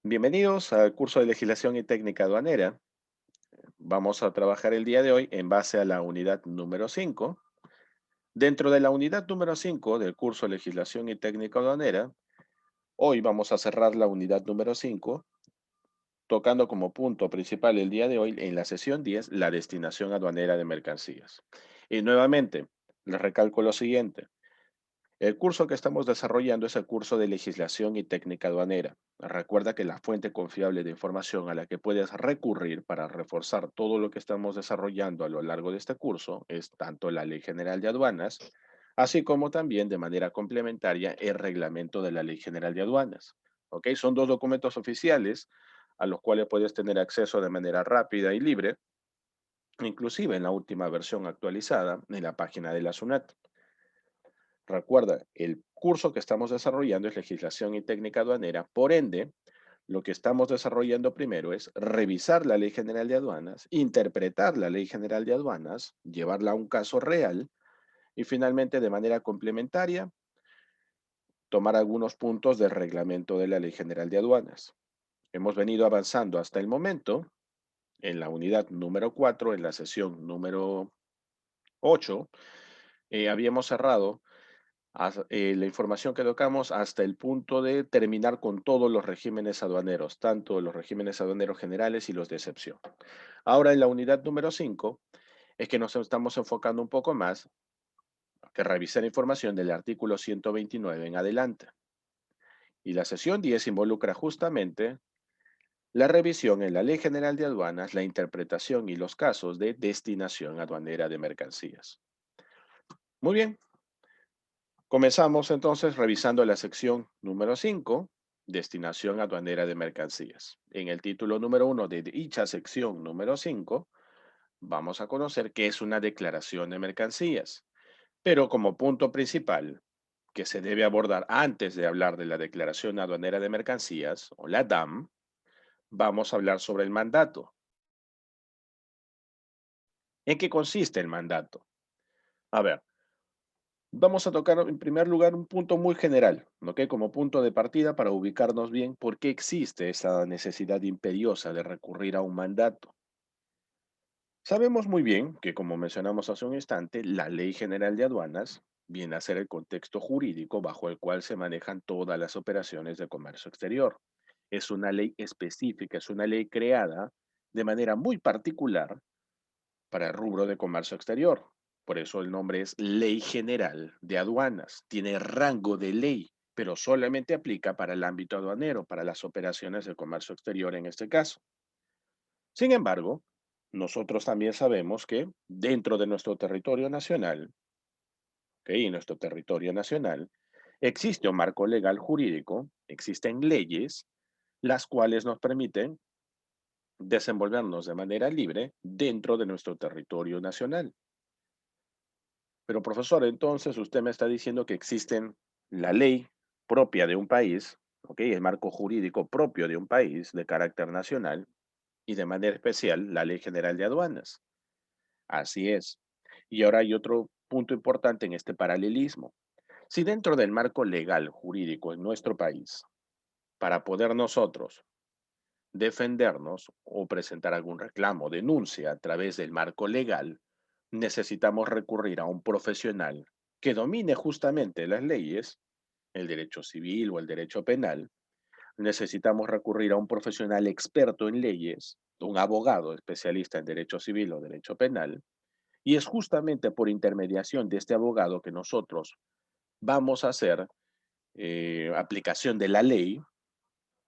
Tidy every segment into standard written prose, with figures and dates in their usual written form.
Bienvenidos al curso de legislación y técnica aduanera. Vamos a trabajar el día de hoy en base a la unidad número 5. Dentro de la unidad número 5 del curso de legislación y técnica aduanera, hoy vamos a cerrar la unidad número 5, tocando como punto principal el día de hoy en la sesión 10 la destinación aduanera de mercancías. Y nuevamente, les recalco lo siguiente. El curso que estamos desarrollando es el curso de legislación y técnica aduanera. Recuerda que la fuente confiable de información a la que puedes recurrir para reforzar todo lo que estamos desarrollando a lo largo de este curso es tanto la Ley General de Aduanas, así como también de manera complementaria el reglamento de la Ley General de Aduanas. ¿Ok? Son dos documentos oficiales a los cuales puedes tener acceso de manera rápida y libre, inclusive en la última versión actualizada en la página de la SUNAT. Recuerda, el curso que estamos desarrollando es legislación y técnica aduanera. Por ende, lo que estamos desarrollando primero es revisar la Ley General de Aduanas, interpretar la Ley General de Aduanas, llevarla a un caso real y finalmente, de manera complementaria, tomar algunos puntos del reglamento de la Ley General de Aduanas. Hemos venido avanzando hasta el momento en la unidad número 4, en la sesión número 8. Habíamos cerrado la información que tocamos hasta el punto de terminar con todos los regímenes aduaneros, tanto los regímenes aduaneros generales y los de excepción. Ahora en la unidad número 5 es que nos estamos enfocando un poco más que revisar información del artículo 129 en adelante. Y la sesión 10 involucra justamente la revisión en la Ley General de Aduanas, la interpretación y los casos de destinación aduanera de mercancías. Muy bien, comenzamos entonces revisando la sección número 5, destinación aduanera de mercancías. En el título número 1 de dicha sección número 5, vamos a conocer qué es una declaración de mercancías. Pero como punto principal que se debe abordar antes de hablar de la declaración aduanera de mercancías, o la DAM, vamos a hablar sobre el mandato. ¿En qué consiste el mandato? A ver, vamos a tocar en primer lugar un punto muy general, ¿ok? Como punto de partida para ubicarnos bien por qué existe esa necesidad imperiosa de recurrir a un mandato. Sabemos muy bien que, como mencionamos hace un instante, la Ley General de Aduanas viene a ser el contexto jurídico bajo el cual se manejan todas las operaciones de comercio exterior. Es una ley específica, es una ley creada de manera muy particular para el rubro de comercio exterior. Por eso el nombre es Ley General de Aduanas. Tiene rango de ley, pero solamente aplica para el ámbito aduanero, para las operaciones de comercio exterior en este caso. Sin embargo, nosotros también sabemos que dentro de nuestro territorio nacional, ¿ok? En nuestro territorio nacional, existe un marco legal jurídico, existen leyes, las cuales nos permiten desenvolvernos de manera libre dentro de nuestro territorio nacional. Pero profesor, entonces usted me está diciendo que existen la ley propia de un país, ¿ok? El marco jurídico propio de un país de carácter nacional y de manera especial la Ley General de Aduanas. Así es. Y ahora hay otro punto importante en este paralelismo. Si dentro del marco legal jurídico en nuestro país, para poder nosotros defendernos o presentar algún reclamo o denuncia a través del marco legal, necesitamos recurrir a un profesional que domine justamente las leyes, el derecho civil o el derecho penal, necesitamos recurrir a un profesional experto en leyes, un abogado especialista en derecho civil o derecho penal, y es justamente por intermediación de este abogado que nosotros vamos a hacer aplicación de la ley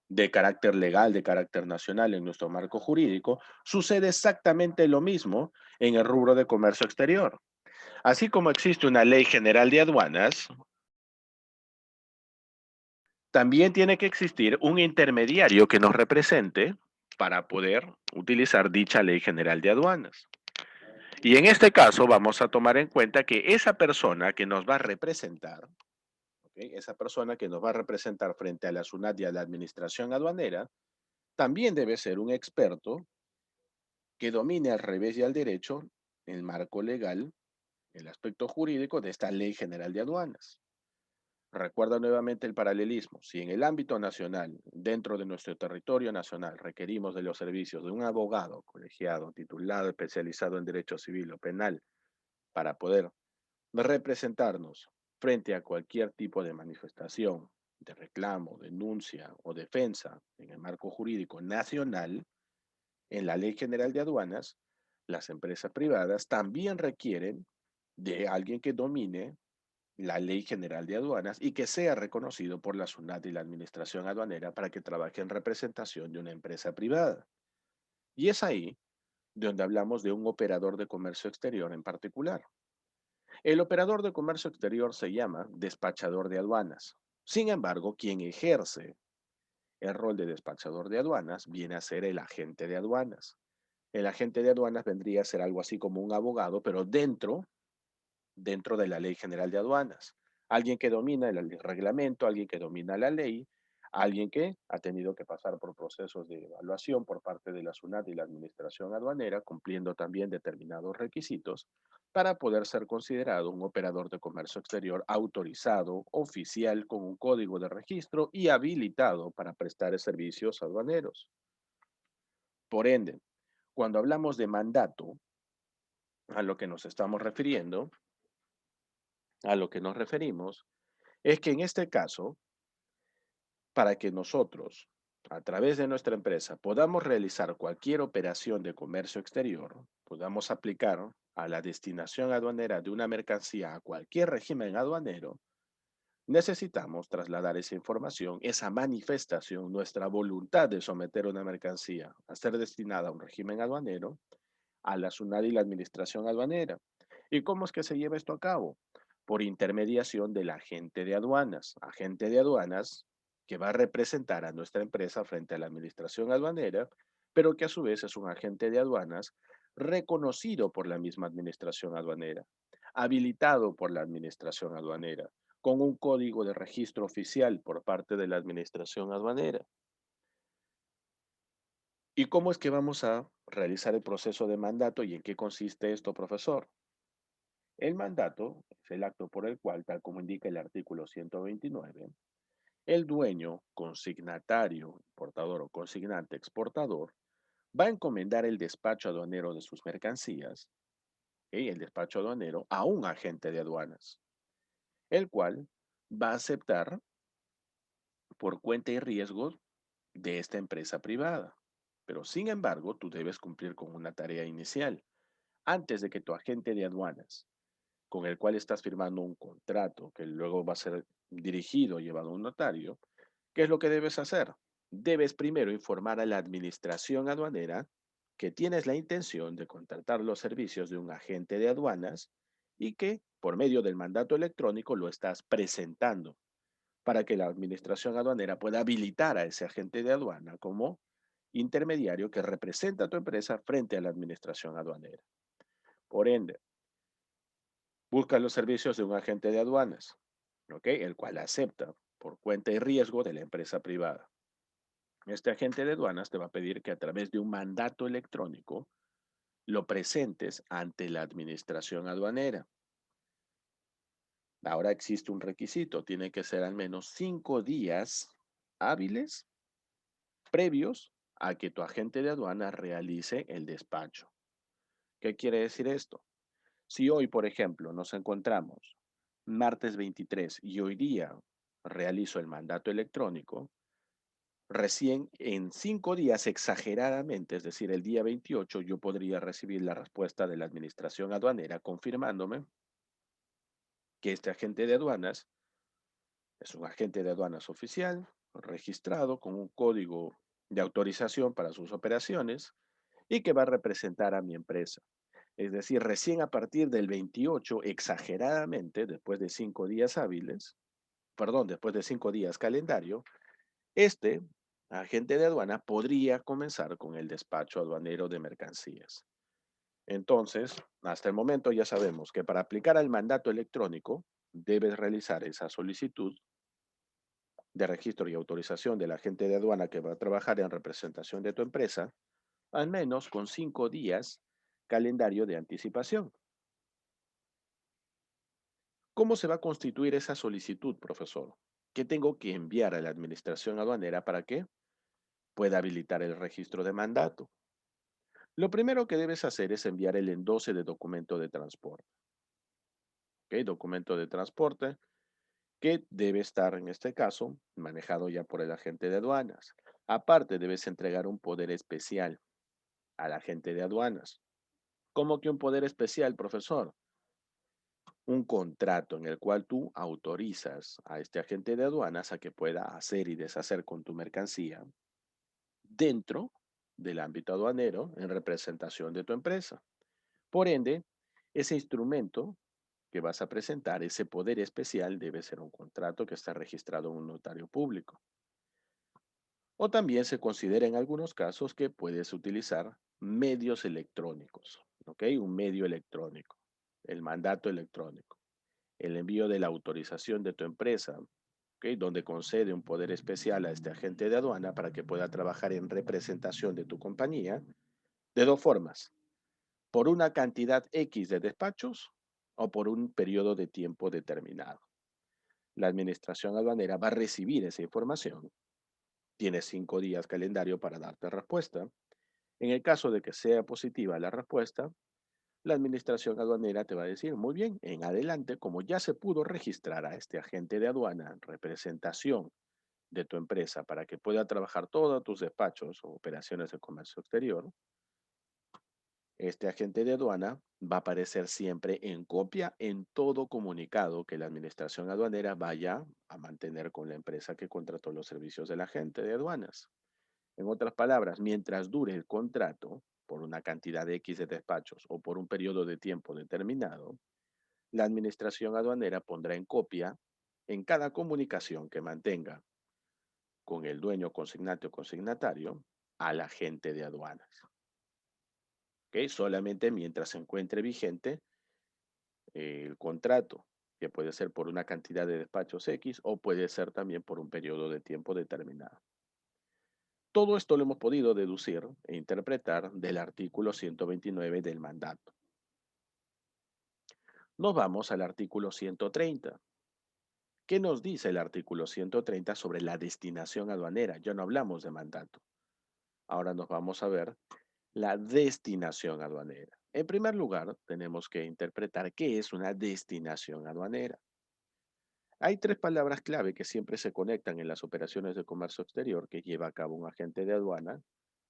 de carácter legal, de carácter nacional en nuestro marco jurídico, sucede exactamente lo mismo en el rubro de comercio exterior. Así como existe una ley general de aduanas, también tiene que existir un intermediario que nos represente para poder utilizar dicha ley general de aduanas. Y en este caso vamos a tomar en cuenta que esa persona que nos va a representar, ¿ok? Esa persona que nos va a representar frente a la SUNAT y a la administración aduanera, también debe ser un experto que domine al revés y al derecho el marco legal, el aspecto jurídico de esta ley general de aduanas. Recuerda nuevamente el paralelismo. Si en el ámbito nacional, dentro de nuestro territorio nacional, requerimos de los servicios de un abogado colegiado, titulado, especializado en derecho civil o penal, para poder representarnos frente a cualquier tipo de manifestación, de reclamo, denuncia o defensa en el marco jurídico nacional, en la Ley General de Aduanas, las empresas privadas también requieren de alguien que domine la Ley General de Aduanas y que sea reconocido por la SUNAT y la Administración Aduanera para que trabaje en representación de una empresa privada. Y es ahí donde hablamos de un operador de comercio exterior en particular. El operador de comercio exterior se llama despachador de aduanas. Sin embargo, quien ejerce el rol de despachador de aduanas viene a ser el agente de aduanas. El agente de aduanas vendría a ser algo así como un abogado, pero dentro de la Ley General de Aduanas. Alguien que domina el reglamento, alguien que domina la ley, alguien que ha tenido que pasar por procesos de evaluación por parte de la SUNAT y la Administración Aduanera, cumpliendo también determinados requisitos para poder ser considerado un operador de comercio exterior autorizado, oficial, con un código de registro y habilitado para prestar servicios aduaneros. Por ende, cuando hablamos de mandato, a lo que nos estamos refiriendo, a lo que nos referimos, es que en este caso, para que nosotros, a través de nuestra empresa, podamos realizar cualquier operación de comercio exterior, podamos aplicar a la destinación aduanera de una mercancía a cualquier régimen aduanero, necesitamos trasladar esa información, esa manifestación, nuestra voluntad de someter una mercancía a ser destinada a un régimen aduanero, a la SUNAT y la Administración Aduanera. ¿Y cómo es que se lleva esto a cabo? Por intermediación del agente de aduanas que va a representar a nuestra empresa frente a la Administración Aduanera, pero que a su vez es un agente de aduanas reconocido por la misma Administración Aduanera, habilitado por la Administración Aduanera, con un código de registro oficial por parte de la Administración Aduanera. ¿Y cómo es que vamos a realizar el proceso de mandato y en qué consiste esto, profesor? El mandato es el acto por el cual, tal como indica el artículo 129, el dueño, consignatario, importador o consignante exportador, va a encomendar el despacho aduanero de sus mercancías, ¿ok? El despacho aduanero, a un agente de aduanas, el cual va a aceptar por cuenta y riesgo de esta empresa privada. Pero sin embargo, tú debes cumplir con una tarea inicial. Antes de que tu agente de aduanas, con el cual estás firmando un contrato que luego va a ser dirigido, llevado a un notario, ¿qué es lo que debes hacer? Debes primero informar a la administración aduanera que tienes la intención de contratar los servicios de un agente de aduanas y que por medio del mandato electrónico lo estás presentando para que la administración aduanera pueda habilitar a ese agente de aduana como intermediario que representa a tu empresa frente a la administración aduanera. Por ende, busca los servicios de un agente de aduanas, ¿ok? El cual acepta por cuenta y riesgo de la empresa privada. Este agente de aduanas te va a pedir que a través de un mandato electrónico lo presentes ante la administración aduanera. Ahora existe un requisito, tiene que ser al menos 5 días hábiles previos a que tu agente de aduana realice el despacho. ¿Qué quiere decir esto? Si hoy, por ejemplo, nos encontramos martes 23 y hoy día realizo el mandato electrónico, recién en 5 días exageradamente, es decir, el día 28, yo podría recibir la respuesta de la administración aduanera confirmándome que este agente de aduanas es un agente de aduanas oficial, registrado con un código de autorización para sus operaciones y que va a representar a mi empresa. Es decir, recién a partir del 28, exageradamente, después de 5 días hábiles, perdón, después de 5 días calendario, este agente de aduana podría comenzar con el despacho aduanero de mercancías. Entonces, hasta el momento ya sabemos que para aplicar al mandato electrónico, debes realizar esa solicitud de registro y autorización del agente de aduana que va a trabajar en representación de tu empresa, al menos con 5 días calendario de anticipación. ¿Cómo se va a constituir esa solicitud, profesor? ¿Qué tengo que enviar a la administración aduanera para que pueda habilitar el registro de mandato? Lo primero que debes hacer es enviar el endoce de documento de transporte. ¿Ok? Documento de transporte que debe estar, en este caso, manejado ya por el agente de aduanas. Aparte, debes entregar un poder especial al agente de aduanas. ¿Cómo que un poder especial, profesor? Un contrato en el cual tú autorizas a este agente de aduanas a que pueda hacer y deshacer con tu mercancía dentro del ámbito aduanero en representación de tu empresa. Por ende, ese instrumento que vas a presentar, ese poder especial, debe ser un contrato que está registrado en un notario público. O también se considera en algunos casos que puedes utilizar medios electrónicos, ¿ok? Un medio electrónico, el mandato electrónico, el envío de la autorización de tu empresa, ¿ok? Donde concede un poder especial a este agente de aduana para que pueda trabajar en representación de tu compañía de dos formas, por una cantidad X de despachos o por un periodo de tiempo determinado. La administración aduanera va a recibir esa información. Tienes 5 días calendario para darte respuesta. En el caso de que sea positiva la respuesta, la administración aduanera te va a decir, muy bien, en adelante, como ya se pudo registrar a este agente de aduana en representación de tu empresa para que pueda trabajar todos tus despachos o operaciones de comercio exterior, este agente de aduana va a aparecer siempre en copia en todo comunicado que la administración aduanera vaya a mantener con la empresa que contrató los servicios del agente de aduanas. En otras palabras, mientras dure el contrato, por una cantidad de X de despachos o por un periodo de tiempo determinado, la administración aduanera pondrá en copia en cada comunicación que mantenga con el dueño consignante o consignatario al agente de aduanas. ¿Ok? Solamente mientras se encuentre vigente el contrato, que puede ser por una cantidad de despachos X o puede ser también por un periodo de tiempo determinado. Todo esto lo hemos podido deducir e interpretar del artículo 129 del mandato. Nos vamos al artículo 130. ¿Qué nos dice el artículo 130 sobre la destinación aduanera? Ya no hablamos de mandato. Ahora nos vamos a ver la destinación aduanera. En primer lugar, tenemos que interpretar qué es una destinación aduanera. Hay tres palabras clave que siempre se conectan en las operaciones de comercio exterior que lleva a cabo un agente de aduana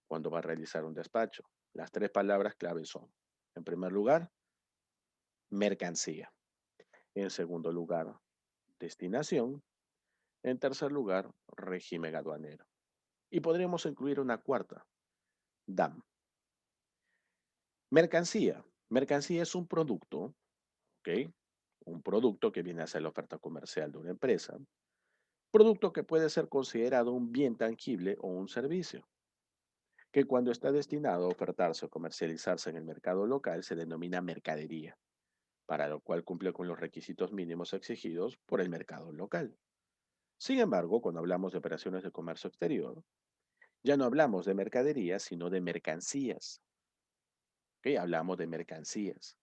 cuando va a realizar un despacho. Las tres palabras clave son, en primer lugar, mercancía. En segundo lugar, destinación. En tercer lugar, régimen aduanero. Y podríamos incluir una cuarta, DAM. Mercancía. Mercancía es un producto, ¿ok? Un producto que viene a ser la oferta comercial de una empresa. Producto que puede ser considerado un bien tangible o un servicio, que cuando está destinado a ofertarse o comercializarse en el mercado local se denomina mercadería, para lo cual cumple con los requisitos mínimos exigidos por el mercado local. Sin embargo, cuando hablamos de operaciones de comercio exterior, ya no hablamos de mercadería, sino de mercancías. ¿Ok? Hablamos de mercancías.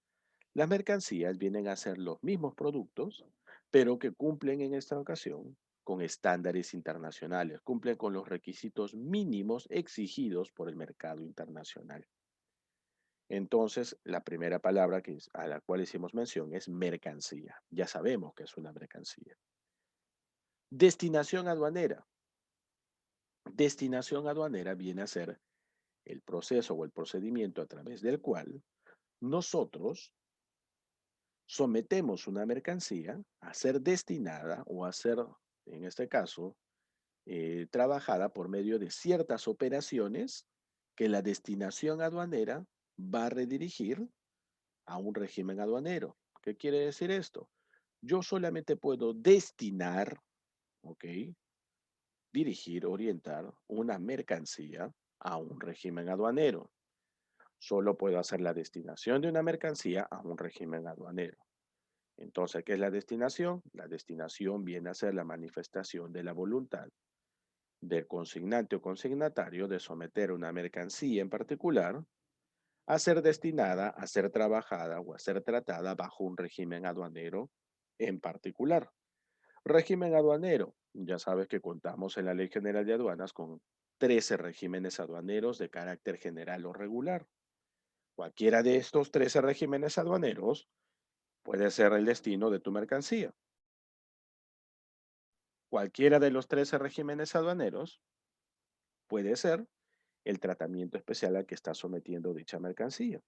Las mercancías vienen a ser los mismos productos, pero que cumplen en esta ocasión con estándares internacionales, cumplen con los requisitos mínimos exigidos por el mercado internacional. Entonces, la primera palabra a la cual hicimos mención es mercancía. Ya sabemos que es una mercancía. Destinación aduanera. Destinación aduanera viene a ser el proceso o el procedimiento a través del cual nosotros sometemos una mercancía a ser destinada o a ser, en este caso, trabajada por medio de ciertas operaciones que la destinación aduanera va a redirigir a un régimen aduanero. ¿Qué quiere decir esto? Yo solamente puedo destinar, ¿ok? Dirigir, orientar una mercancía a un régimen aduanero. Solo puedo hacer la destinación de una mercancía a un régimen aduanero. Entonces, ¿qué es la destinación? La destinación viene a ser la manifestación de la voluntad del consignante o consignatario de someter una mercancía en particular a ser destinada, a ser trabajada o a ser tratada bajo un régimen aduanero en particular. Régimen aduanero. Ya sabes que contamos en la Ley General de Aduanas con 13 regímenes aduaneros de carácter general o regular. Cualquiera de estos 13 regímenes aduaneros puede ser el destino de tu mercancía. Cualquiera de los 13 regímenes aduaneros puede ser el tratamiento especial al que está sometiendo dicha mercancía.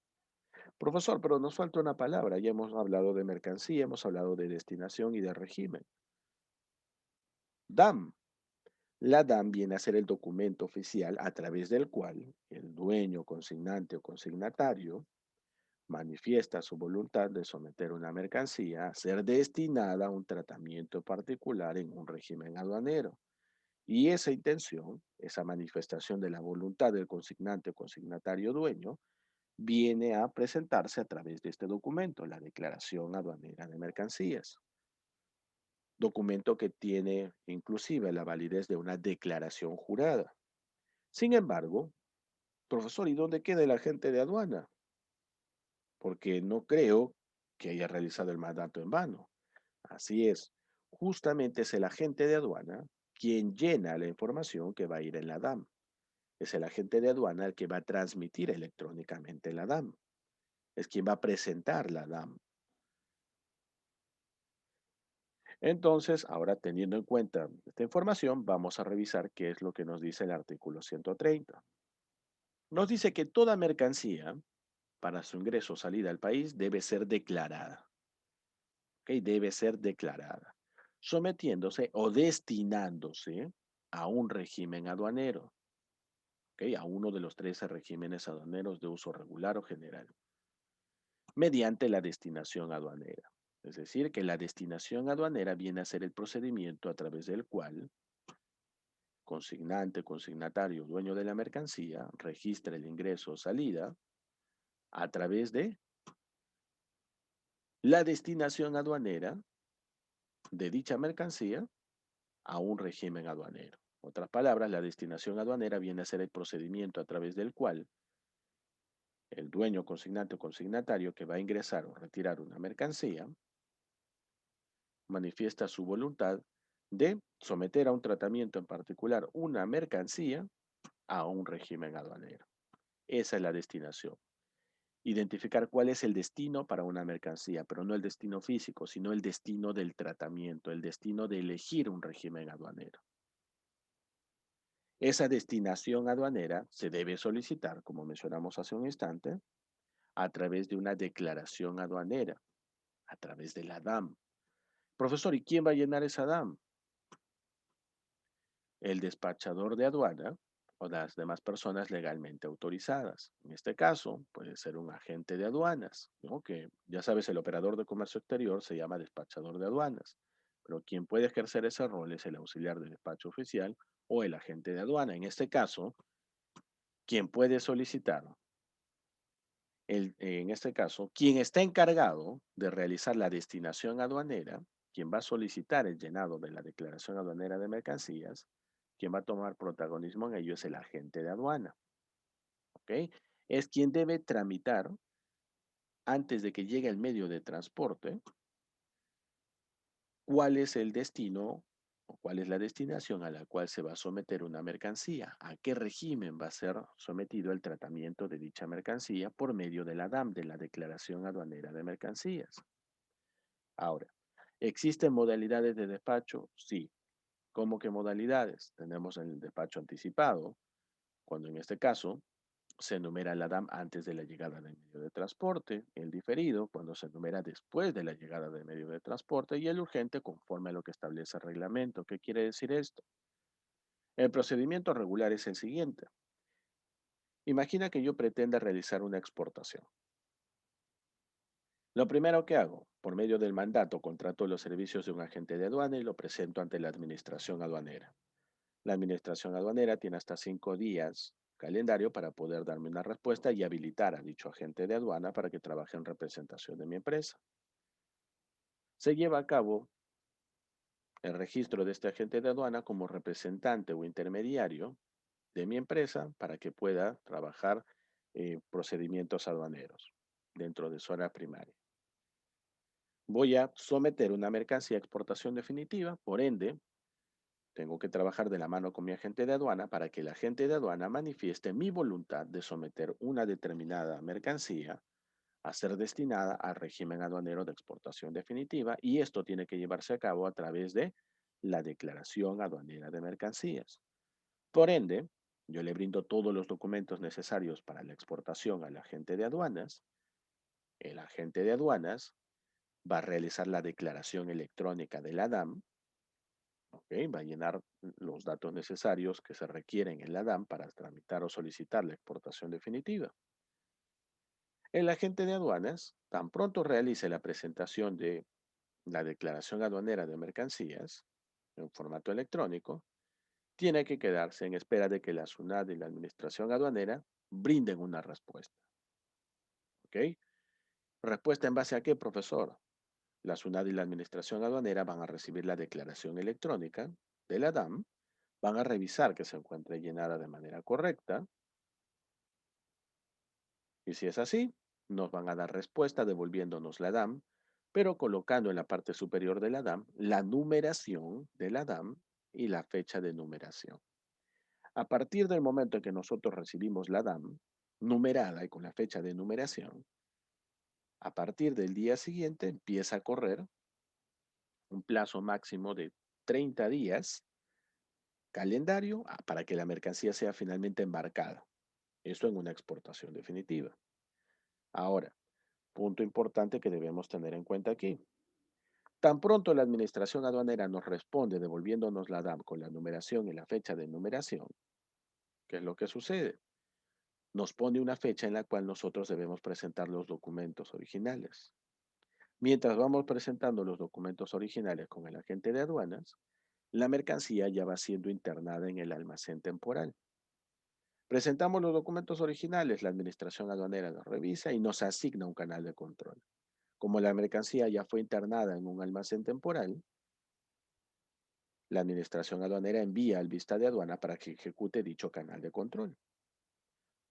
Profesor, pero nos falta una palabra. Ya hemos hablado de mercancía, hemos hablado de destinación y de régimen. DAM. La DAM viene a ser el documento oficial a través del cual el dueño, consignante o consignatario manifiesta su voluntad de someter una mercancía a ser destinada a un tratamiento particular en un régimen aduanero. Y esa intención, esa manifestación de la voluntad del consignante o consignatario dueño, viene a presentarse a través de este documento, la Declaración Aduanera de Mercancías. Documento que tiene inclusive la validez de una declaración jurada. Sin embargo, profesor, ¿y dónde queda el agente de aduana? Porque no creo que haya realizado el mandato en vano. Así es, justamente es el agente de aduana quien llena la información que va a ir en la DAM. Es el agente de aduana el que va a transmitir electrónicamente la DAM. Es quien va a presentar la DAM. Entonces, ahora teniendo en cuenta esta información, vamos a revisar qué es lo que nos dice el artículo 130. Nos dice que toda mercancía, para su ingreso o salida al país, debe ser declarada. ¿Ok? Debe ser declarada, sometiéndose o destinándose a un régimen aduanero. ¿Ok? A uno de los 13 regímenes aduaneros de uso regular o general, mediante la destinación aduanera. Es decir, que la destinación aduanera viene a ser el procedimiento a través del cual consignante, consignatario, dueño de la mercancía, registra el ingreso o salida a través de la destinación aduanera de dicha mercancía a un régimen aduanero. Otras palabras, la destinación aduanera viene a ser el procedimiento a través del cual el dueño, consignante o consignatario que va a ingresar o retirar una mercancía manifiesta su voluntad de someter a un tratamiento en particular una mercancía a un régimen aduanero. Esa es la destinación. Identificar cuál es el destino para una mercancía, pero no el destino físico, sino el destino del tratamiento, el destino de elegir un régimen aduanero. Esa destinación aduanera se debe solicitar, como mencionamos hace un instante, a través de una declaración aduanera, a través de la DAM. Profesor, ¿y quién va a llenar esa DAM? El despachador de aduana o las demás personas legalmente autorizadas. En este caso, puede ser un agente de aduanas, ¿no? Que ya sabes, el operador de comercio exterior se llama despachador de aduanas, pero quien puede ejercer ese rol es el auxiliar de despacho oficial o el agente de aduana. En este caso, quien puede solicitar, en este caso, quien está encargado de realizar la destinación aduanera, quien va a solicitar el llenado de la declaración aduanera de mercancías, quien va a tomar protagonismo en ello es el agente de aduana. ¿Ok? Es quien debe tramitar antes de que llegue el medio de transporte cuál es el destino o cuál es la destinación a la cual se va a someter una mercancía, a qué régimen va a ser sometido el tratamiento de dicha mercancía por medio de la DAM, de la Declaración Aduanera de Mercancías. Ahora, ¿existen modalidades de despacho? Sí. ¿Cómo que modalidades? Tenemos el despacho anticipado, cuando en este caso se enumera la DAM antes de la llegada del medio de transporte, el diferido cuando se enumera después de la llegada del medio de transporte y el urgente conforme a lo que establece el reglamento. ¿Qué quiere decir esto? El procedimiento regular es el siguiente. Imagina que yo pretenda realizar una exportación. Lo primero que hago, por medio del mandato, contrato los servicios de un agente de aduana y lo presento ante la administración aduanera. La administración aduanera tiene hasta 5 días calendario para poder darme una respuesta y habilitar a dicho agente de aduana para que trabaje en representación de mi empresa. Se lleva a cabo el registro de este agente de aduana como representante o intermediario de mi empresa para que pueda trabajar procedimientos aduaneros dentro de zona primaria. Voy a someter una mercancía a exportación definitiva, por ende, tengo que trabajar de la mano con mi agente de aduana para que el agente de aduana manifieste mi voluntad de someter una determinada mercancía a ser destinada al régimen aduanero de exportación definitiva y esto tiene que llevarse a cabo a través de la declaración aduanera de mercancías. Por ende, yo le brindo todos los documentos necesarios para la exportación al agente de aduanas. El agente de aduanas va a realizar la declaración electrónica de la DAM, ¿ok? Va a llenar los datos necesarios que se requieren en la DAM para tramitar o solicitar la exportación definitiva. El agente de aduanas, tan pronto realice la presentación de la declaración aduanera de mercancías en formato electrónico, tiene que quedarse en espera de que la SUNAT y la Administración Aduanera brinden una respuesta. ¿Ok? ¿Respuesta en base a qué, profesor? La SUNAT y la Administración Aduanera van a recibir la declaración electrónica de la DAM, van a revisar que se encuentre llenada de manera correcta y si es así, nos van a dar respuesta devolviéndonos la DAM, pero colocando en la parte superior de la DAM la numeración de la DAM y la fecha de numeración. A partir del momento en que nosotros recibimos la DAM numerada y con la fecha de numeración, a partir del día siguiente empieza a correr un plazo máximo de 30 días calendario para que la mercancía sea finalmente embarcada. Esto en una exportación definitiva. Ahora, punto importante que debemos tener en cuenta aquí. Tan pronto la administración aduanera nos responde devolviéndonos la DAM con la numeración y la fecha de numeración, ¿qué es lo que sucede? Nos pone una fecha en la cual nosotros debemos presentar los documentos originales. Mientras vamos presentando los documentos originales con el agente de aduanas, la mercancía ya va siendo internada en el almacén temporal. Presentamos los documentos originales, la administración aduanera los revisa y nos asigna un canal de control. Como la mercancía ya fue internada en un almacén temporal, la administración aduanera envía al vista de aduana para que ejecute dicho canal de control.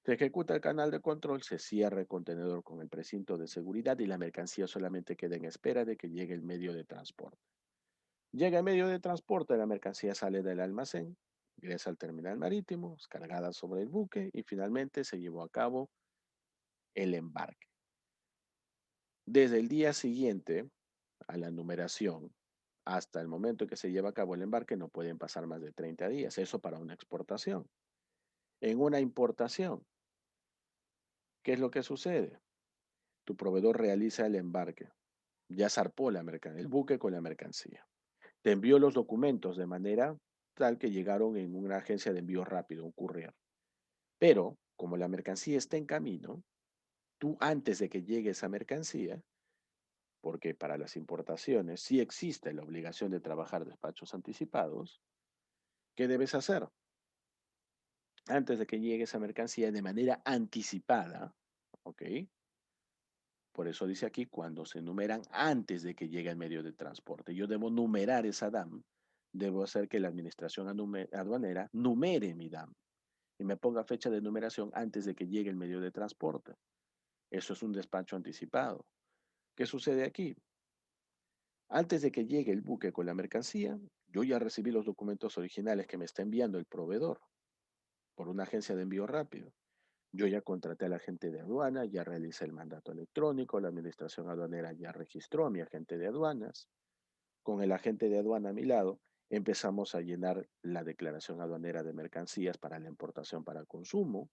Se ejecuta el canal de control, se cierra el contenedor con el precinto de seguridad y la mercancía solamente queda en espera de que llegue el medio de transporte. Llega el medio de transporte, la mercancía sale del almacén, ingresa al terminal marítimo, es cargada sobre el buque y finalmente se llevó a cabo el embarque. Desde el día siguiente a la numeración hasta el momento en que se lleva a cabo el embarque no pueden pasar más de 30 días, eso para una exportación. En una importación, ¿qué es lo que sucede? Tu proveedor realiza el embarque, ya zarpó la mercancía, el buque con la mercancía. Te envió los documentos de manera tal que llegaron en una agencia de envío rápido, un courier. Pero, como la mercancía está en camino, tú antes de que llegue esa mercancía, porque para las importaciones sí existe la obligación de trabajar despachos anticipados, ¿qué debes hacer? Antes de que llegue esa mercancía de manera anticipada, ¿ok? Por eso dice aquí cuando se numeran antes de que llegue el medio de transporte. Yo debo numerar esa DAM, debo hacer que la administración aduanera numere mi DAM y me ponga fecha de numeración antes de que llegue el medio de transporte. Eso es un despacho anticipado. ¿Qué sucede aquí? Antes de que llegue el buque con la mercancía, yo ya recibí los documentos originales que me está enviando el proveedor por una agencia de envío rápido. Yo ya contraté al agente de aduana, ya realicé el mandato electrónico, la administración aduanera ya registró a mi agente de aduanas. Con el agente de aduana a mi lado, empezamos a llenar la declaración aduanera de mercancías para la importación para consumo.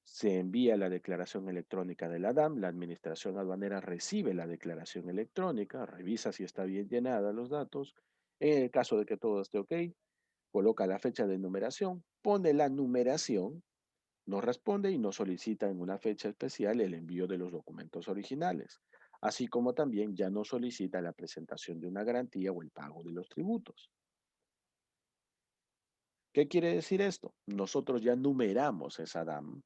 Se envía la declaración electrónica de la DAM, la administración aduanera recibe la declaración electrónica, revisa si está bien llenada los datos. En el caso de que todo esté ok, coloca la fecha de numeración, pone la numeración, nos responde y nos solicita en una fecha especial el envío de los documentos originales, así como también ya nos solicita la presentación de una garantía o el pago de los tributos. ¿Qué quiere decir esto? Nosotros ya numeramos esa DAM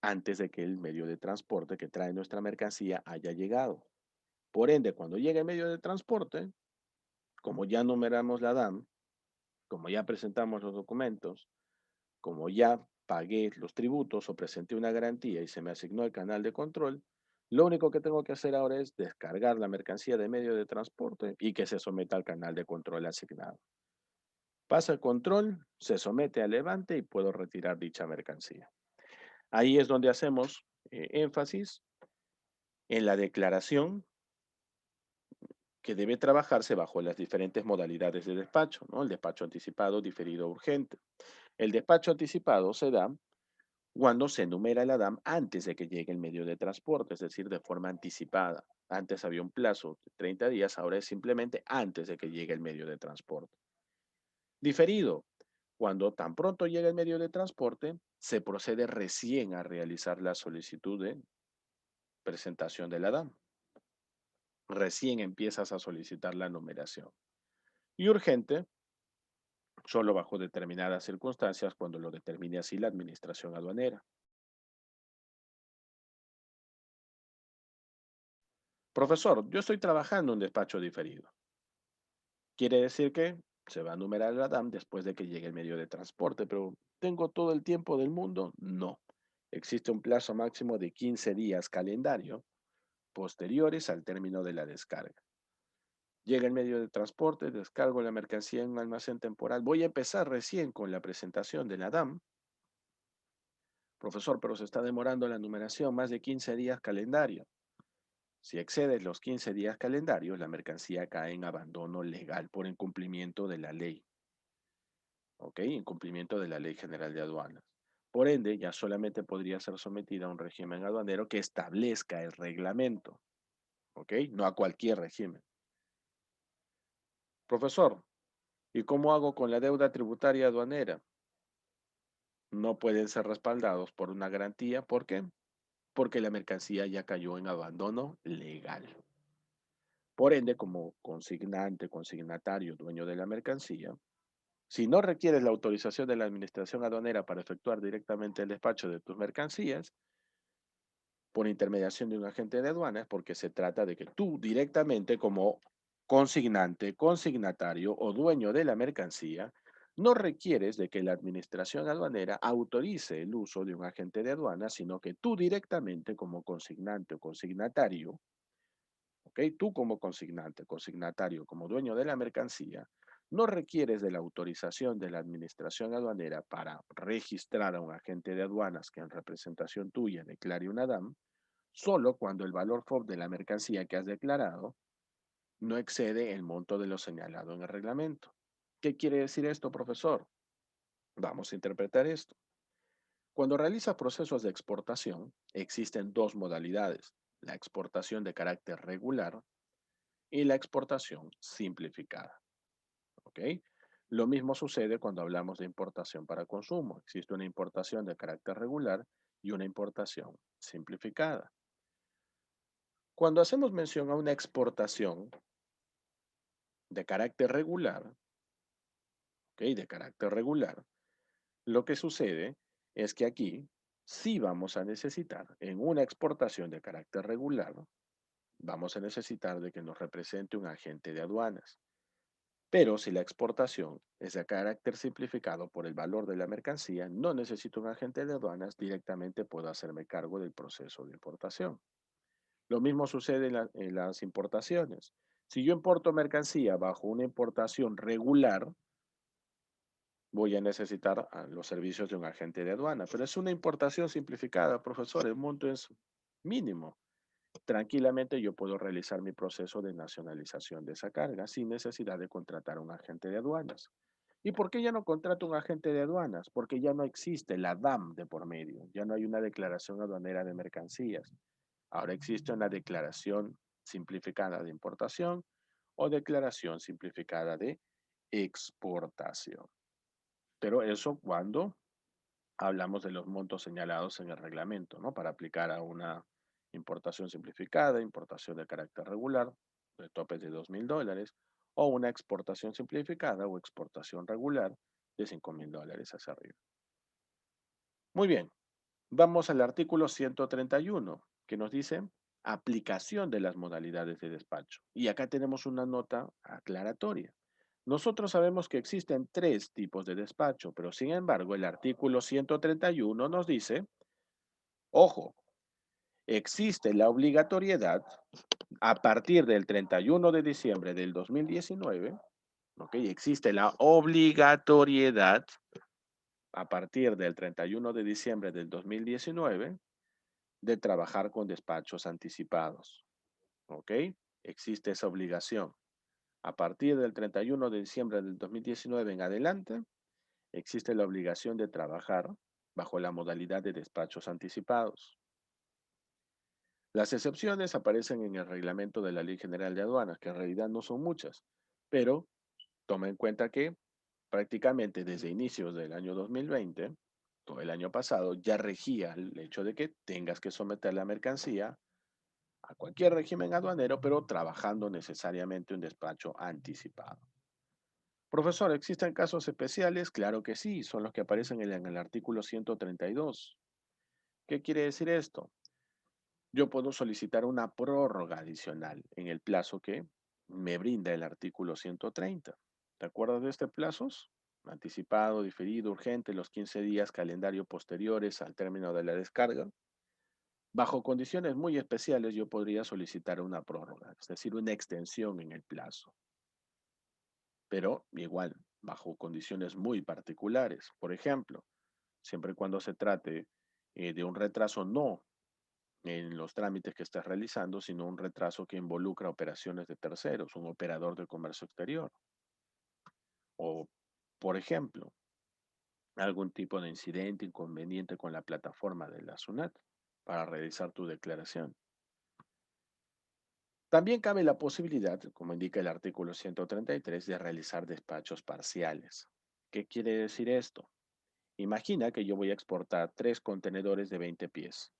antes de que el medio de transporte que trae nuestra mercancía haya llegado. Por ende, cuando llegue el medio de transporte, como ya numeramos la DAM, como ya presentamos los documentos, como ya pagué los tributos o presenté una garantía y se me asignó el canal de control, Lo único que tengo que hacer ahora es descargar la mercancía de medio de transporte y que se someta al canal de control asignado. Pasa el control, se somete al levante y puedo retirar dicha mercancía. Ahí es donde hacemos énfasis en la declaración que debe trabajarse bajo las diferentes modalidades de despacho, ¿no? El despacho anticipado, diferido, urgente. El despacho anticipado se da cuando se enumera la DAM antes de que llegue el medio de transporte, es decir, de forma anticipada. Antes había un plazo de 30 días, ahora es simplemente antes de que llegue el medio de transporte. Diferido, cuando tan pronto llega el medio de transporte, se procede recién a realizar la solicitud de presentación de la DAM. Recién empiezas a solicitar la numeración. Y urgente, solo bajo determinadas circunstancias cuando lo determine así la administración aduanera. Profesor, yo estoy trabajando en despacho diferido. Quiere decir que se va a numerar la DAM después de que llegue el medio de transporte, pero ¿tengo todo el tiempo del mundo? No. Existe un plazo máximo de 15 días calendario posteriores al término de la descarga. Llega el medio de transporte, descargo la mercancía en un almacén temporal. Voy a empezar recién con la presentación de la DAM. Profesor, pero se está demorando la numeración, más de 15 días calendario. Si excedes los 15 días calendarios, la mercancía cae en abandono legal por incumplimiento de la ley. ¿Ok? Incumplimiento de la Ley General de Aduanas. Por ende, ya solamente podría ser sometida a un régimen aduanero que establezca el reglamento. ¿Ok? No a cualquier régimen. Profesor, ¿y cómo hago con la deuda tributaria aduanera? No pueden ser respaldados por una garantía. ¿Por qué? Porque la mercancía ya cayó en abandono legal. Por ende, como consignante, consignatario, dueño de la mercancía, si no requieres la autorización de la administración aduanera para efectuar directamente el despacho de tus mercancías, por intermediación de un agente de aduanas, porque se trata de que tú directamente como consignante, consignatario o dueño de la mercancía, no requieres de que la administración aduanera autorice el uso de un agente de aduanas, sino que tú directamente como consignante o consignatario, ¿ok? Tú como consignante, consignatario, como dueño de la mercancía, no requieres de la autorización de la administración aduanera para registrar a un agente de aduanas que en representación tuya declare una DAM, solo cuando el valor FOB de la mercancía que has declarado no excede el monto de lo señalado en el reglamento. ¿Qué quiere decir esto, profesor? Vamos a interpretar esto. Cuando realizas procesos de exportación, existen dos modalidades, la exportación de carácter regular y la exportación simplificada. ¿Ok? Lo mismo sucede cuando hablamos de importación para consumo. Existe una importación de carácter regular y una importación simplificada. Cuando hacemos mención a una exportación de carácter regular, ¿ok? De carácter regular, lo que sucede es que aquí sí vamos a necesitar, en una exportación de carácter regular, vamos a necesitar de que nos represente un agente de aduanas. Pero si la exportación es de carácter simplificado por el valor de la mercancía, no necesito un agente de aduanas, directamente puedo hacerme cargo del proceso de importación. Lo mismo sucede en las importaciones. Si yo importo mercancía bajo una importación regular, voy a necesitar los servicios de un agente de aduana. Pero es una importación simplificada, profesor, el monto es mínimo. Tranquilamente yo puedo realizar mi proceso de nacionalización de esa carga sin necesidad de contratar un agente de aduanas. ¿Y por qué ya no contrato un agente de aduanas? Porque ya no existe la DAM de por medio, ya no hay una declaración aduanera de mercancías. Ahora existe una declaración simplificada de importación o declaración simplificada de exportación. Pero eso cuando hablamos de los montos señalados en el reglamento, ¿no? Para aplicar a una importación simplificada, importación de carácter regular, de topes de $2.000, o una exportación simplificada o exportación regular de $5.000 hacia arriba. Muy bien, vamos al artículo 131, que nos dice aplicación de las modalidades de despacho. Y acá tenemos una nota aclaratoria. Nosotros sabemos que existen tres tipos de despacho, pero sin embargo el artículo 131 nos dice, ojo, Existe la obligatoriedad a partir del 31 de diciembre del 2019, ¿ok? Existe la obligatoriedad a partir del 31 de diciembre del 2019 de trabajar con despachos anticipados, ¿ok? Existe esa obligación. A partir del 31 de diciembre del 2019 en adelante, existe la obligación de trabajar bajo la modalidad de despachos anticipados. Las excepciones aparecen en el reglamento de la Ley General de Aduanas, que en realidad no son muchas, pero toma en cuenta que prácticamente desde inicios del año 2020, todo el año pasado, ya regía el hecho de que tengas que someter la mercancía a cualquier régimen aduanero, pero trabajando necesariamente un despacho anticipado. Profesor, ¿existen casos especiales? Claro que sí, son los que aparecen en el artículo 132. ¿Qué quiere decir esto? Yo puedo solicitar una prórroga adicional en el plazo que me brinda el artículo 130. ¿Te acuerdas de este plazos? Anticipado, diferido, urgente, los 15 días calendario posteriores al término de la descarga. Bajo condiciones muy especiales yo podría solicitar una prórroga, es decir, una extensión en el plazo. Pero igual, bajo condiciones muy particulares. Por ejemplo, siempre y cuando se trate de un retraso no en los trámites que estés realizando, sino un retraso que involucra operaciones de terceros, un operador de comercio exterior. O, por ejemplo, algún tipo de incidente, inconveniente con la plataforma de la SUNAT para realizar tu declaración. También cabe la posibilidad, como indica el artículo 133, de realizar despachos parciales. ¿Qué quiere decir esto? Imagina que yo voy a exportar 3 contenedores de 20 pies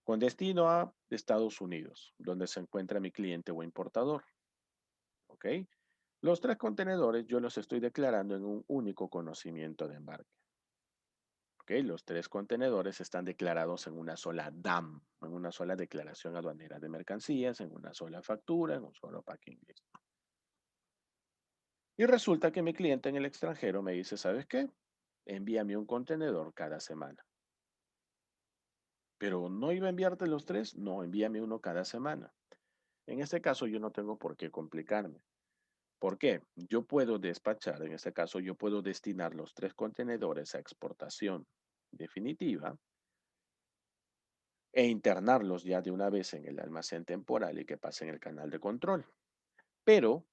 con destino a Estados Unidos, donde se encuentra mi cliente o importador. ¿Ok? Los 3 contenedores yo los estoy declarando en un único conocimiento de embarque. ¿Ok? Los 3 contenedores están declarados en una sola DAM, en una sola declaración aduanera de mercancías, en una sola factura, en un solo packing list. Y resulta que mi cliente en el extranjero me dice, ¿sabes qué? Envíame un contenedor cada semana. Pero no iba a enviarte los 3, no, envíame uno cada semana. En este caso yo no tengo por qué complicarme. ¿Por qué? Yo puedo despachar, en este caso yo puedo destinar los 3 contenedores a exportación definitiva e internarlos ya de una vez en el almacén temporal y que pasen el canal de control. Pero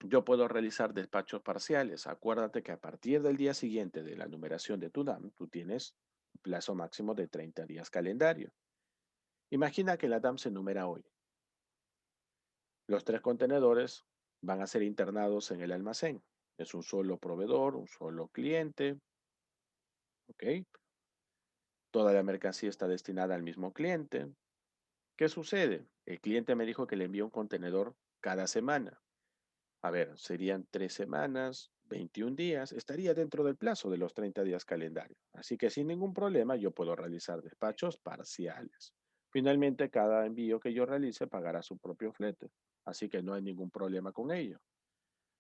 yo puedo realizar despachos parciales. Acuérdate que a partir del día siguiente de la numeración de tu DAM, tú tienes un plazo máximo de 30 días calendario. Imagina que la DAM se numera hoy. Los 3 contenedores van a ser internados en el almacén. Es un solo proveedor, un solo cliente, ¿ok? Toda la mercancía está destinada al mismo cliente. ¿Qué sucede? El cliente me dijo que le envía un contenedor cada semana. A ver, serían 3 semanas, 21 días, estaría dentro del plazo de los 30 días calendario. Así que sin ningún problema yo puedo realizar despachos parciales. Finalmente, cada envío que yo realice pagará su propio flete. Así que no hay ningún problema con ello.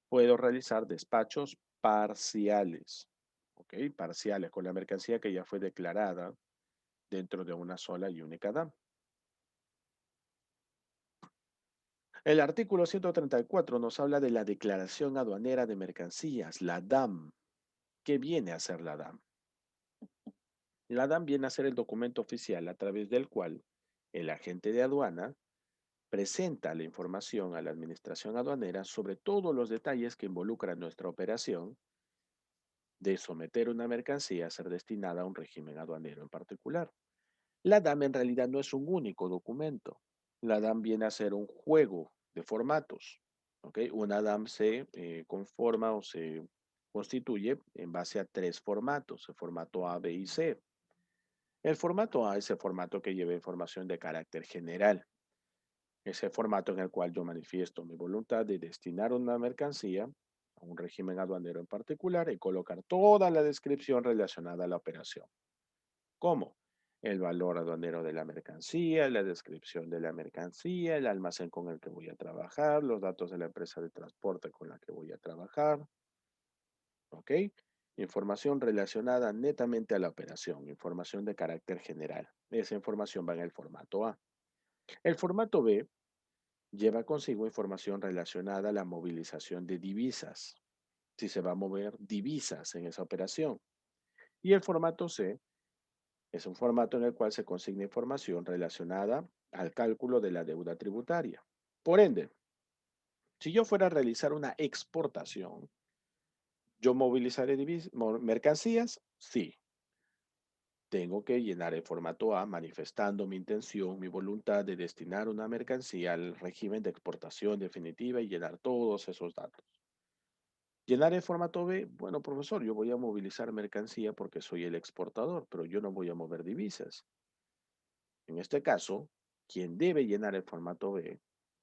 Puedo realizar despachos parciales, ¿ok? Parciales con la mercancía que ya fue declarada dentro de una sola y única DAM. El artículo 134 nos habla de la Declaración Aduanera de Mercancías, la DAM. ¿Qué viene a ser la DAM? La DAM viene a ser el documento oficial a través del cual el agente de aduana presenta la información a la administración aduanera sobre todos los detalles que involucran nuestra operación de someter una mercancía a ser destinada a un régimen aduanero en particular. La DAM en realidad no es un único documento. La DAM viene a ser un juego de formatos. ¿Ok? Una DAM se conforma o se constituye en base a 3 formatos, el formato A, B y C. El formato A es el formato que lleva información de carácter general. Es el formato en el cual yo manifiesto mi voluntad de destinar una mercancía a un régimen aduanero en particular y colocar toda la descripción relacionada a la operación. ¿Cómo? El valor aduanero de la mercancía, la descripción de la mercancía, el almacén con el que voy a trabajar, los datos de la empresa de transporte con la que voy a trabajar, ¿ok? Información relacionada netamente a la operación, información de carácter general. Esa información va en el formato A. El formato B lleva consigo información relacionada a la movilización de divisas, si se va a mover divisas en esa operación. Y el formato C es un formato en el cual se consigna información relacionada al cálculo de la deuda tributaria. Por ende, si yo fuera a realizar una exportación, ¿yo movilizaré mercancías? Sí. Tengo que llenar el formato A manifestando mi intención, mi voluntad de destinar una mercancía al régimen de exportación definitiva y llenar todos esos datos. Llenar el formato B, bueno, profesor, yo voy a movilizar mercancía porque soy el exportador, pero yo no voy a mover divisas. En este caso, quien debe llenar el formato B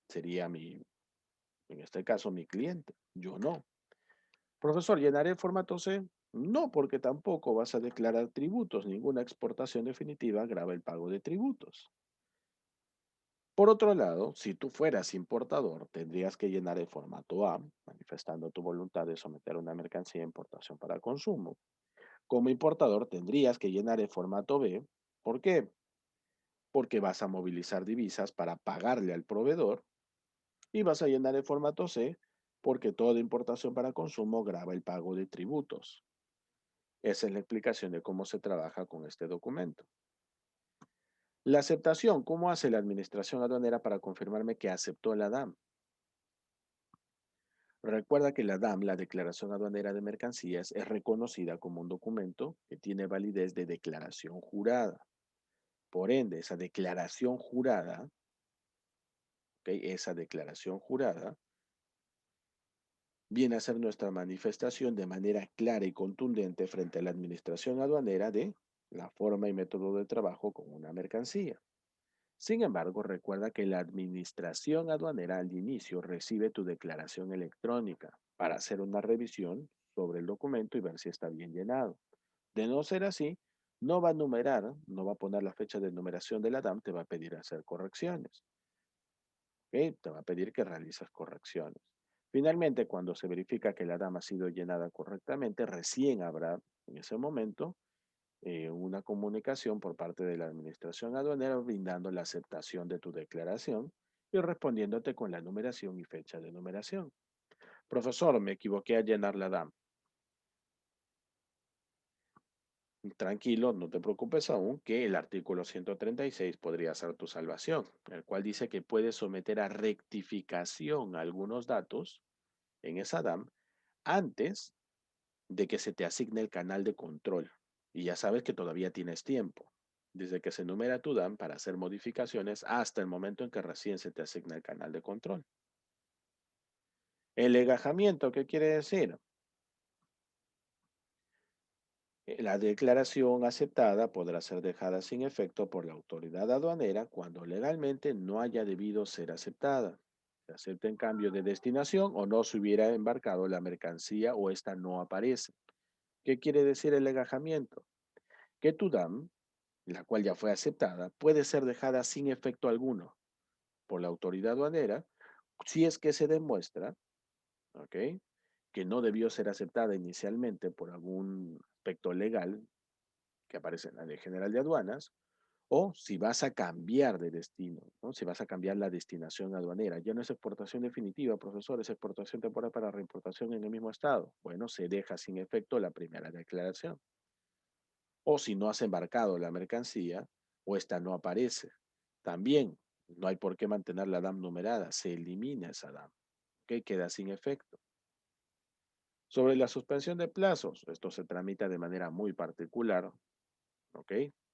sería en este caso, mi cliente. Yo no. Profesor, ¿llenaré el formato C? No, porque tampoco vas a declarar tributos. Ninguna exportación definitiva grava el pago de tributos. Por otro lado, si tú fueras importador, tendrías que llenar el formato A, manifestando tu voluntad de someter una mercancía a importación para consumo. Como importador, tendrías que llenar el formato B. ¿Por qué? Porque vas a movilizar divisas para pagarle al proveedor y vas a llenar el formato C porque toda importación para consumo grava el pago de tributos. Esa es la explicación de cómo se trabaja con este documento. La aceptación, ¿cómo hace la administración aduanera para confirmarme que aceptó la DAM? Recuerda que la DAM, la Declaración Aduanera de Mercancías, es reconocida como un documento que tiene validez de declaración jurada. Por ende, esa declaración jurada, ¿ok? Esa declaración jurada viene a ser nuestra manifestación de manera clara y contundente frente a la administración aduanera de la forma y método de trabajo con una mercancía. Sin embargo, recuerda que la administración aduanera al inicio recibe tu declaración electrónica para hacer una revisión sobre el documento y ver si está bien llenado. De no ser así, no va a numerar, no va a poner la fecha de numeración de la DAM, te va a pedir hacer correcciones. ¿Ok? Te va a pedir que realices correcciones. Finalmente, cuando se verifica que la DAM ha sido llenada correctamente, recién habrá en ese momento una comunicación por parte de la administración aduanera brindando la aceptación de tu declaración y respondiéndote con la numeración y fecha de numeración. Profesor, me equivoqué a llenar la DAM. Tranquilo, no te preocupes aún, que el artículo 136 podría ser tu salvación, el cual dice que puedes someter a rectificación algunos datos en esa DAM antes de que se te asigne el canal de control. Y ya sabes que todavía tienes tiempo, desde que se numera tu DAM para hacer modificaciones hasta el momento en que recién se te asigna el canal de control. El legajamiento, ¿qué quiere decir? La declaración aceptada podrá ser dejada sin efecto por la autoridad aduanera cuando legalmente no haya debido ser aceptada. Se acepta en cambio de destinación o no se hubiera embarcado la mercancía o esta no aparece. ¿Qué quiere decir el legajamiento? Que tu DAM, la cual ya fue aceptada, puede ser dejada sin efecto alguno por la autoridad aduanera si es que se demuestra, ¿ok? Que no debió ser aceptada inicialmente por algún aspecto legal que aparece en la Ley General de Aduanas, o si vas a cambiar de destino, ¿no? Si vas a cambiar la destinación aduanera. Ya no es exportación definitiva, profesor, es exportación temporal para reimportación en el mismo estado. Bueno, se deja sin efecto la primera declaración. O si no has embarcado la mercancía o esta no aparece. También no hay por qué mantener la DAM numerada, se elimina esa DAM, que queda sin efecto. Sobre la suspensión de plazos, esto se tramita de manera muy particular, ¿ok?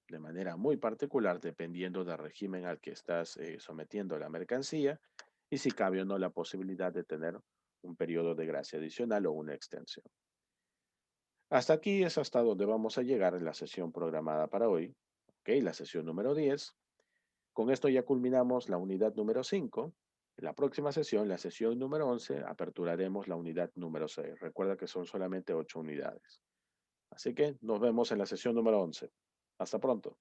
De manera muy particular, dependiendo del régimen al que estás sometiendo la mercancía y si cabe o no la posibilidad de tener un periodo de gracia adicional o una extensión. Hasta aquí es hasta donde vamos a llegar en la sesión programada para hoy, ¿ok? La sesión número 10. Con esto ya culminamos la unidad número 5. En la próxima sesión, la sesión número 11, aperturaremos la unidad número 6. Recuerda que son solamente 8 unidades. Así que nos vemos en la sesión número 11. Hasta pronto.